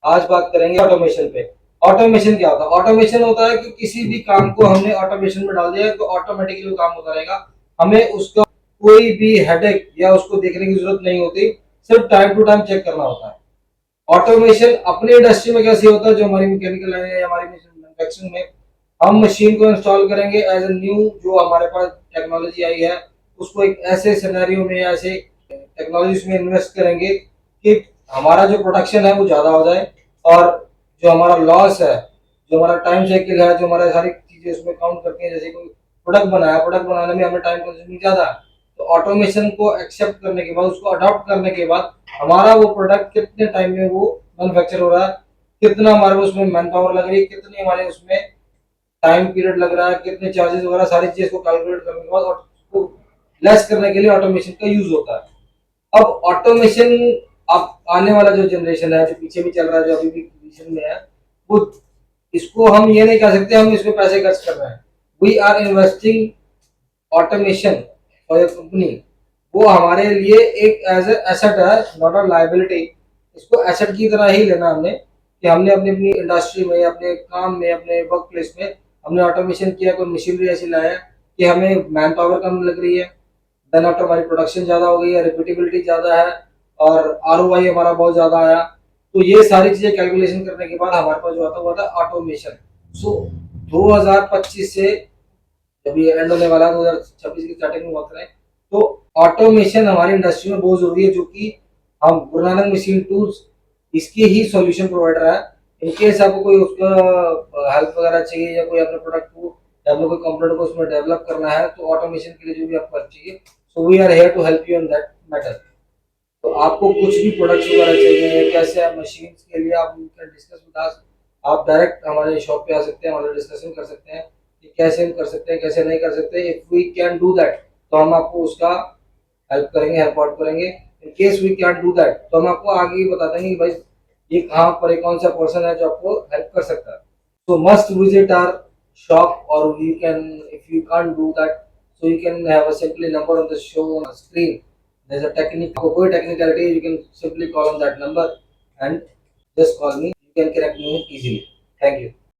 आज बात करेंगे ऑटोमेशन पे। ऑटोमेशन क्या होता है? ऑटोमेशन होता है कि किसी भी काम को हमने ऑटोमेशन में डाल दिया तो ऑटोमेटिकली वो काम होता रहेगा। हमें उसका कोई भी हेडेक या उसको देखने की जरूरत नहीं होती, सिर्फ टाइम टू टाइम चेक करना होता है। ऑटोमेशन अपनी इंडस्ट्री में कैसे होता है, जो हमारी मैकेनिकल लाइन है या हमारी मैन्युफैक्चरिंग में, हम मशीन को इंस्टॉल करेंगे एज ए न्यू, जो हमारे पास टेक्नोलॉजी आई है उसको एक ऐसे सिनेरियो में, ऐसे टेक्नोलॉजी में इन्वेस्ट करेंगे कि हमारा जो प्रोडक्शन है वो ज़्यादा हो जाए, और जो हमारा लॉस है, जो हमारा टाइम साइकिल है, जो हमारा सारी चीज़ें उसमें काउंट करके, जैसे कोई प्रोडक्ट बनाया, प्रोडक्ट बनाने में हमें टाइम कंज्यूमिंग ज़्यादा है, तो ऑटोमेशन को एक्सेप्ट करने के बाद, उसको अडॉप्ट करने के बाद, हमारा वो प्रोडक्ट कितने टाइम में वो मैन्युफैक्चर हो रहा है, कितना हमारे उसमें मैन पावर लग रही है, कितनी हमारे उसमें टाइम पीरियड लग रहा है, कितने चार्जेस वगैरह, सारी चीज़ को कैलकुलेट करने के बाद और उसको लेस करने के लिए ऑटोमेशन का यूज होता है। अब ऑटोमेशन, अब आने वाला जो जनरेशन है, जो पीछे भी चल रहा है, जो अभी भी पोजीशन में है, वो, इसको हम ये नहीं कह सकते हम इसमें पैसे खर्च कर रहे हैं। We are investing automation for your company. वो हमारे लिए एक एज एसेट है, नॉट अ लाइबिलिटी। इसको एसेट की तरह ही लेना हमने, कि हमने अपनी अपनी इंडस्ट्री में, अपने काम में, अपने वर्क प्लेस में हमने ऑटोमेशन किया, कोई मशीनरी ऐसी लाया कि हमें मैन पावर कम लग रही है, देन आफ्टर हमारी प्रोडक्शन ज़्यादा हो गई है, रिपीटेबिलिटी ज़्यादा है, और आरओआई हमारा बहुत ज़्यादा आया। तो ये सारी चीज़ें कैलकुलेशन करने के बाद हमारे पास जो आता हुआ था ऑटोमेशन। सो 2025 से, जब ये एंड होने वाला है 2026 की स्टार्टिंग में बात करें, तो ऑटोमेशन हमारी इंडस्ट्री में बहुत जरूरी है, जो कि हम गुरु नानक मशीन टूल्स इसकी ही सॉल्यूशन प्रोवाइडर है। इन केस आपको कोई उसका हेल्प वगैरह चाहिए, या कोई अपने प्रोडक्ट को या अपने कोई कंपोनेंट को उसमें डेवलप करना है, तो ऑटोमेशन के लिए जो भी आपको हेल्प चाहिए, so we are here to help you in that matter. तो आपको कुछ भी प्रोडक्ट्स वगैरह चाहिए, कैसे आप मशीन के लिए, आप कैन डिस्कस विद अस। आप डायरेक्ट हमारे शॉप पे आ सकते हैं, हमारे डिस्कशन कर सकते हैं कि कैसे हम कर सकते हैं, कैसे नहीं कर सकते। If we can do that, तो हम आपको उसका हेल्प करेंगे, हेल्प आउट करेंगे। In case we can do that, तो हम आपको आगे ही बता देंगे कि भाई ये कहाँ पर कौन सा पर्सन है जो आपको हेल्प कर सकता है। So must visit our shop, or you can, if you can't do that, so you can have a simply number on the show on the screen. There's a technique, कोई technicality, you can simply call on that number and just call me. You can connect me easily. Thank you.